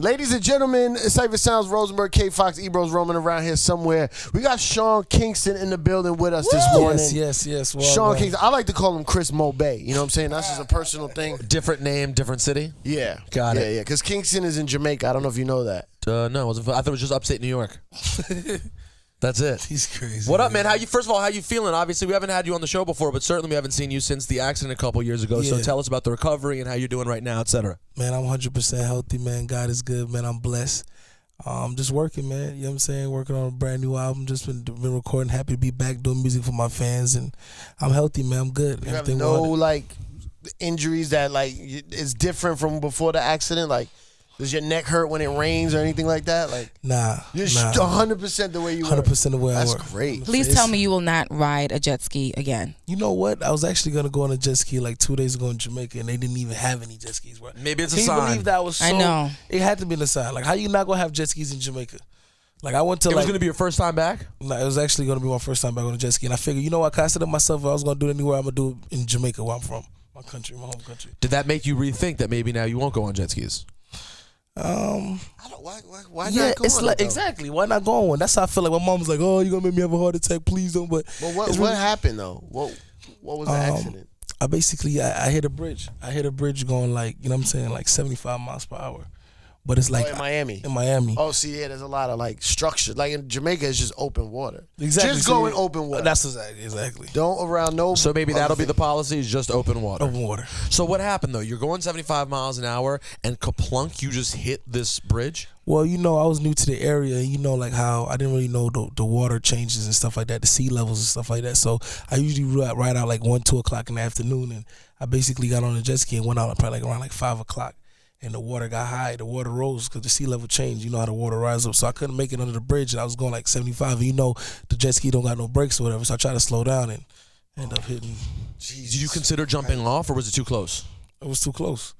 Ladies and gentlemen, Cypher Sounds, Rosenberg, K Fox, Ebros roaming around here somewhere. We got Sean Kingston in the building with us this morning. Yes. Well, Sean Kingston. I like to call him Chris Mobay. You know what I'm saying? That's just a personal thing. Different name, different city? Yeah. Got it. Yeah. Because Kingston is in Jamaica. I don't know if you know that. No, I thought it was just upstate New York. That's it. He's crazy. What up, man? First of all, how you feeling? Obviously, we haven't had you on the show before, but certainly we haven't seen you since the accident a couple years ago. Yeah. So tell us about the recovery and how you're doing right now, etc. Man, I'm 100% healthy, man. God is good, man. I'm blessed. Just working, man. You know what I'm saying? Working on a brand new album. Just been recording. Happy to be back doing music for my fans, and I'm healthy, man. I'm good. You have no injuries that is different from before the accident? Like, does your neck hurt when it rains or anything like that? Like, Nah. You're 100% the way you were. 100% the way I work. That's great. Please tell me you will not ride a jet ski again. You know what? I was actually going to go on a jet ski like 2 days ago in Jamaica, and they didn't even have any jet skis. Maybe it's a Can sign. you believe that was so... I know. It had to be a sign. Like, how you not going to have jet skis in Jamaica? Like, I went to It was going to be your first time back? No, it was actually going to be my first time back on a jet ski, and I figured, you know what? I said to myself, if I was going to do it anywhere, I'm going to do it in Jamaica, where I'm from. My country, my home country. Did that make you rethink that maybe now you won't go on jet skis? Why yeah, not go it's on like it, though? Exactly. Why not go on one? That's how I feel like. My mom was like, "Oh, you're gonna make me have a heart attack. Please don't." But what happened though? What was the accident? I basically I hit a bridge. I hit a bridge going like, you know what I'm saying, like 75 miles per hour. But it's like in Miami. In Miami. Oh, see, yeah, there's a lot of structure. Like in Jamaica, it's just open water. Exactly. Just go in open water. That's exactly. Don't around no. So maybe that'll be the policy, is just open water. Open water. So what happened though? You're going 75 miles an hour and kaplunk, you just hit this bridge? Well, you know, I was new to the area, and you know, like how I didn't really know the water changes and stuff like that, the sea levels and stuff like that. So I usually ride out like 1, 2 o'clock in the afternoon, and I basically got on a jet ski and went out probably around 5 o'clock. And the water got high. The water rose because the sea level changed. You know how the water rises up. So I couldn't make it under the bridge, and I was going 75. And you know the jet ski don't got no brakes or whatever. So I tried to slow down and end up hitting. Jeez, did you consider jumping off, or was it too close? It was too close.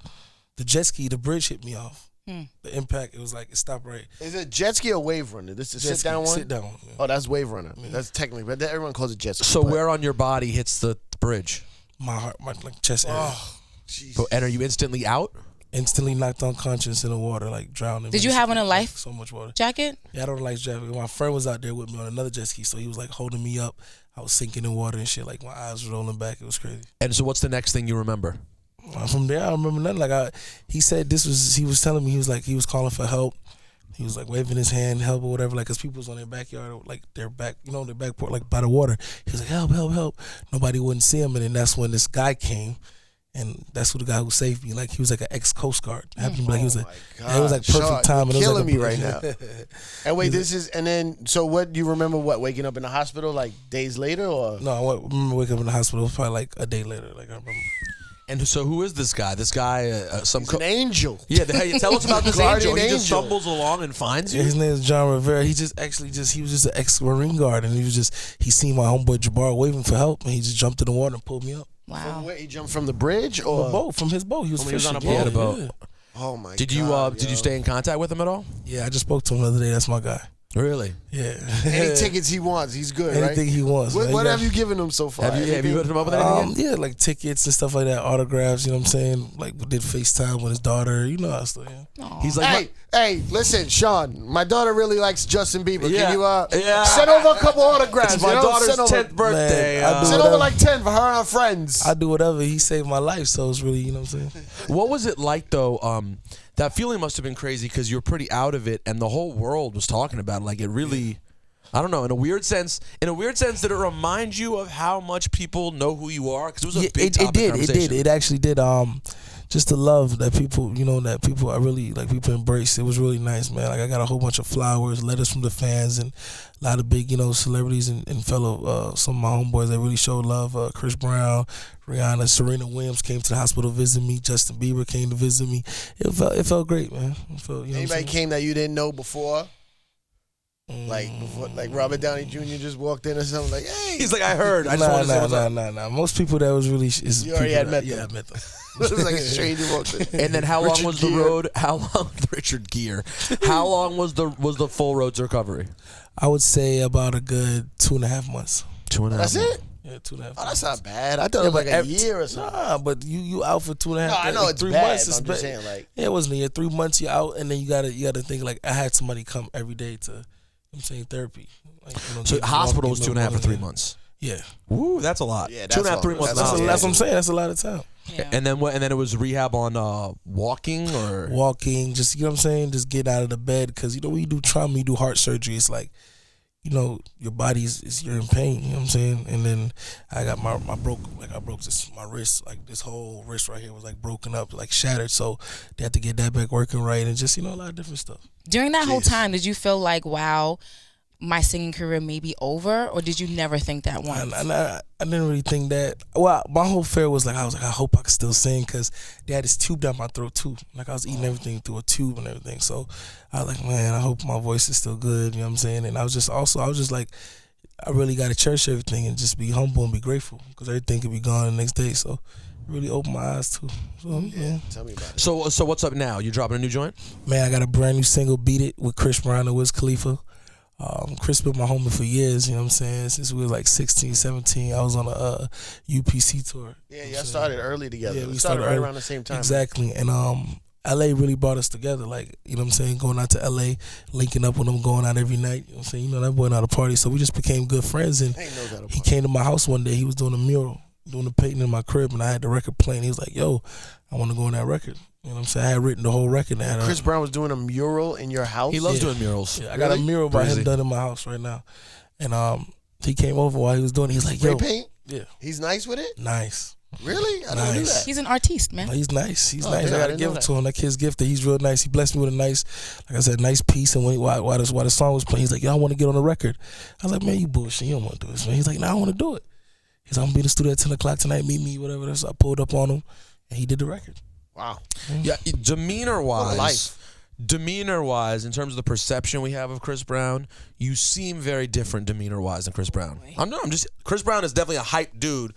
The jet ski, the bridge hit me off. The impact, it was like it stopped right. Is it jet ski or wave runner? This is sit down one. Sit down. Yeah. Oh, that's wave runner. Yeah. That's technically, but everyone calls it jet ski. So where on your body hits the bridge? My heart, my chest area. Oh, jeez. And are you instantly out? Instantly knocked unconscious in the water, drowning. Did you have on a life so much water jacket? Yeah, I don't like jacket. My friend was out there with me on another jet ski, so he was holding me up. I was sinking in water and shit. My eyes were rolling back. It was crazy. And so what's the next thing you remember? From there, I don't remember nothing. He said he was telling me, he was calling for help. He was waving his hand, help or whatever, because people was on their backyard, their back, their back porch, by the water. He was like, help, help, help. Nobody wouldn't see him, and then that's when this guy came. And that's who the guy who saved me. He was an ex-Coast Guard. Happened to be he was it was perfect Sean, timing. You're killing me right now. And wait, so what, you remember waking up in the hospital days later or? No, I remember waking up in the hospital. It was probably a day later. I remember. And so who is this guy? This guy, He's an angel. Yeah, tell us about this angel. He just angel. stumbles along and finds you? Yeah, his name is John Rivera. He was just an ex-Marine Guard, and he seen my homeboy Jabbar waving for help, and he just jumped in the water and pulled me up. Wow. From where, he jumped from the bridge or? From his boat. He was fishing. on a boat? He had a boat. Yeah. Oh my Did God. Did you stay in contact with him at all? Yeah, I just spoke to him the other day. That's my guy. Really? Yeah. Any tickets he wants, he's good, right? Anything he wants. What have you given him so far? Have you hooked him up with anything? Yeah, tickets and stuff like that, autographs. You know what I'm saying? We did FaceTime with his daughter. You know how stuff. Yeah. He's like, hey, listen, Sean. My daughter really likes Justin Bieber. Yeah. Can you Yeah. send over a couple autographs? it's my daughter's 10th birthday. Man, I do Send over whatever. 10 for her and her friends. I do whatever. He saved my life, so it's really, you know what I'm saying? What was it like though? That feeling must have been crazy because you were pretty out of it, and the whole world was talking about it. It really, I don't know. In a weird sense, did it remind you of how much people know who you are? Because it was a big topic conversation. It did. It actually did. Just the love that people, I really people embrace. It was really nice, man. I got a whole bunch of flowers, letters from the fans, and a lot of big, celebrities and fellow some of my homeboys that really showed love. Chris Brown, Rihanna, Serena Williams came to the hospital to visit me. Justin Bieber came to visit me. It felt great, man. Anybody came that you didn't know before? Robert Downey Jr. just walked in or something hey. He's like, I heard. I just want to say what's up. Nah. Most people that was really is you already had met them. Yeah, I met them. It was like a stranger walked in. And then how long Richard was Gere. the road? How long, Richard Gere? How long was the full road to recovery? I would say about a good 2.5 months. 2.5 That's months. it? Yeah, 2.5. Oh, that's not bad. I thought it was like a year or something. Nah, but you out for 2.5. No, I know like it's 3 bad. months. But I'm just saying, like, yeah, it wasn't a year. 3 months you out, and then you gotta think like I had somebody come every day to, I'm saying, therapy. Like, So hospital was 2.5 or 3 months. Yeah. Woo, that's a lot. Yeah, 2.5, 3 months. That's what I'm saying. That's a lot of time. Yeah. And then what? And then it was rehab on walking or Walking, just, you know what I'm saying, just get out of the bed, because when you do trauma, you do heart surgery, it's like, your body you're in pain, you know what I'm saying? And then I got I broke my wrist, like this whole wrist right here was like broken up, like shattered. So they had to get that back working right, and just, a lot of different stuff. During that whole time, did you feel like, wow, my singing career may be over, or did you never think that once? I didn't really think that. Well, my whole fear was like, I hope I can still sing, because they had this tube down my throat too. Like I was eating everything through a tube and everything. So I was like, man, I hope my voice is still good. You know what I'm saying? And I was just like, I really got to cherish everything and just be humble and be grateful, because everything could be gone the next day. So it really opened my eyes too. So, yeah. Tell me about it. So what's up now? You dropping a new joint? Man, I got a brand new single, Beat It, with Chris Brown and Wiz Khalifa. Chris been my homie for years, you know what I'm saying? Since we was like 16, 17, I was on a UPC tour. Yeah, y'all started early together. Yeah, we started right early. around the same time. Exactly. And LA really brought us together, like, you know what I'm saying, going out to LA, linking up with him, going out every night, you know what I'm saying? That boy know how to party, so we just became good friends. And he came to my house one day, he was doing a mural, doing the painting in my crib, and I had the record playing. He was like, yo, I want to go on that record. You know what I'm saying? I had written the whole record. Chris Brown was doing a mural in your house? He loves doing murals. Yeah, I got a mural by him done in my house right now. And he came over while he was doing it. He's like, yo. Spray paint? Yeah. He's nice with it? Nice. Really? I didn't do that. He's an artist, man. He's nice. He's nice. yeah, I I gotta didn't give know it to him. That kid's gifted. He's real nice. He blessed me with a nice, like I said, nice piece. And while the song was playing, he's like, yo, I want to get on the record. I was like, man, you bullshit. You don't want to do this, man. He's like, nah, I want to do it. He's like, I'm going to be in the studio at 10 o'clock tonight. Meet me, whatever. So I pulled up on him, and he did the record. Wow. Yeah, demeanor-wise, life. in terms of the perception we have of Chris Brown, you seem very different demeanor-wise than Chris Brown. Chris Brown is definitely a hype dude.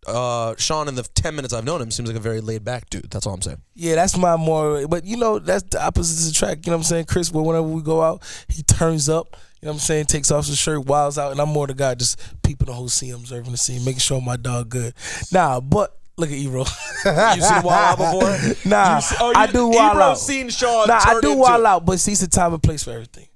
Sean, in the 10 minutes I've known him, seems like a very laid-back dude. That's all I'm saying. Yeah, that's my more, but that's the opposite attract. You know what I'm saying? Chris, whenever we go out, he turns up. You know what I'm saying? Takes off his shirt, wilds out, and I'm more the guy just peeping the whole scene, observing the scene, making sure my dog good. Nah, but look at Ebro. You seen Wild Out before? Nah, I do Wild Ebro Out. Seen Sean Nah, I turn do into- Wild Out, but see, it's a time and place for everything.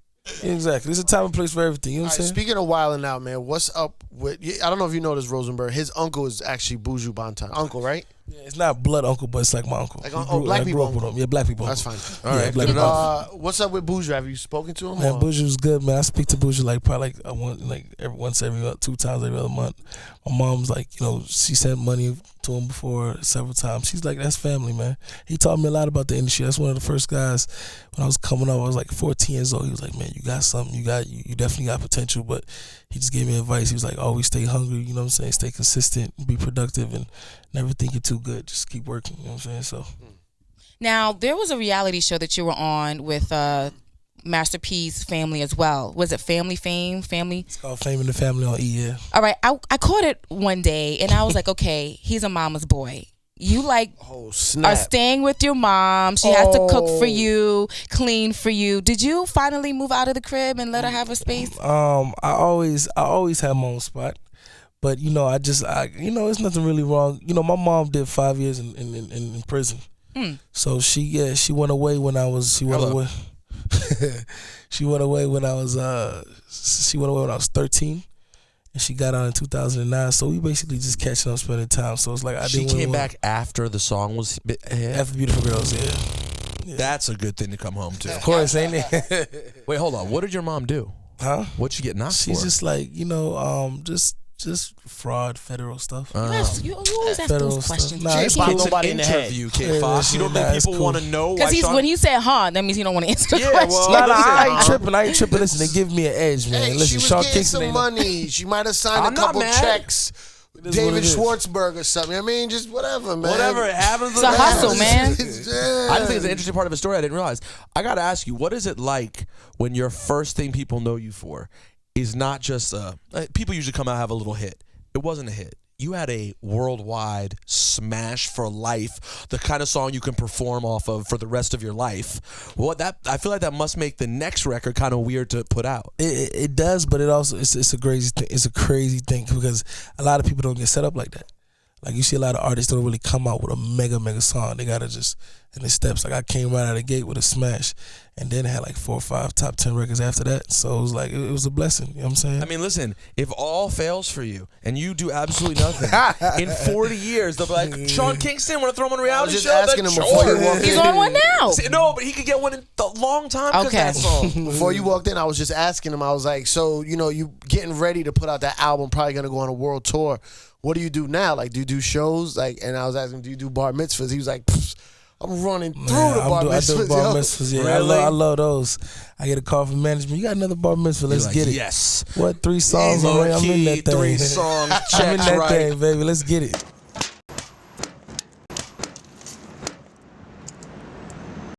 Exactly, it's a time and place for everything. You know what I'm saying? Speaking of wilding out, man, what's up with? I don't know if you know this, Rosenberg. His uncle is actually Buju Banton. Uncle, right? Yeah, it's not blood uncle, but it's like my uncle. Like, We black I grew people up with uncle. him. Yeah, black people. That's uncle. fine. All right, good enough. What's up with Buju? Have you spoken to him? Man, or- Buju's good, man. I speak to Buju like probably every 2 times every other month. My mom's like, she sent money to him before several times. She's like, that's family, man. He taught me a lot about the industry. That's one of the first guys when I was coming up. I was like 14 years old. He was like, man, you got something. You definitely got potential. But he just gave me advice. He was like, always stay hungry. You know what I'm saying? Stay consistent, be productive, and never think you're too good. Just keep working. You know what I'm saying? So. Now, there was a reality show that you were on with Master P's family as well. Was it Family Fame? Family? It's called Fame in the Family on E! Yeah. All right. I caught it one day, and I was like, okay, he's a mama's boy. You Oh, are snap. staying with your mom. She has to cook for you, clean for you. Did you finally move out of the crib and let her have her space? I always had my own spot. But it's nothing really wrong. My mom did 5 years in prison. So she went away when I was she went away. She went away when I was 13, and she got out in 2009. So we basically just catching up, spending time. So it's like She came back after the song was hit. after Beautiful Girls. Yeah, That's a good thing to come home to. of course, ain't it? Wait, hold on. What did your mom do? Huh? What'd she get knocked She's for? just like just fraud, federal stuff. Yes, you always ask Federal those stuff. questions. Nah, Jay. it's Pop cool. nobody in the head. Interview, Kid Yeah, Fox. You don't think it's people cool. want to know Because why Sean... when he said "huh," that means he don't want to answer the Yeah, question. well, I ain't tripping. Listen, they give me an edge, man. Hey, Listen, she was Sean getting Kingston some ain't money. She might have signed I'm a not couple mad. checks. is what David it is. Schwartzberg or something. I mean, just whatever, man. Whatever it happens. It's a hustle, man. I just think it's an interesting part of his story I didn't realize. I got to ask you, what is it like when your first thing people know you for is not just people usually come out and have a little hit. It wasn't a hit. you had a worldwide smash for life, the kind of song you can perform off of for the rest of your life. I feel like that must make the next record kind of weird to put out. It does, but it also it's a crazy thing. It's a crazy thing because a lot of people don't get set up like that. Like you see a lot of artists don't really come out with a mega song. They gotta just in the steps. Like I came right out of the gate with a smash, and then had like 4 or 5 top 10 records after that. So it was like it was a blessing. You know what I'm saying? I mean, listen, if all fails for you and you do absolutely nothing, in 40 years they'll be like, Sean Kingston, want to throw him on a reality show? Asking him before you walked He's in. on one now. No, but he could get one in a long time because Okay. that song. Before you walked in, I was just asking him. I was like, so you getting ready to put out that album? Probably gonna go on a world tour. What do you do now? Like, do you do shows? Like, and I was asking him, do you do bar mitzvahs? He was like, I'm running through the bar mitzvahs. I do bar mitzvahs. Yeah, Really? I love those. I get a call from management. You got another bar mitzvah? Let's Like, get it. yes. What 3 songs? I'm in that thing. 3 songs. I'm in Checks that right. thing, baby. Let's get it.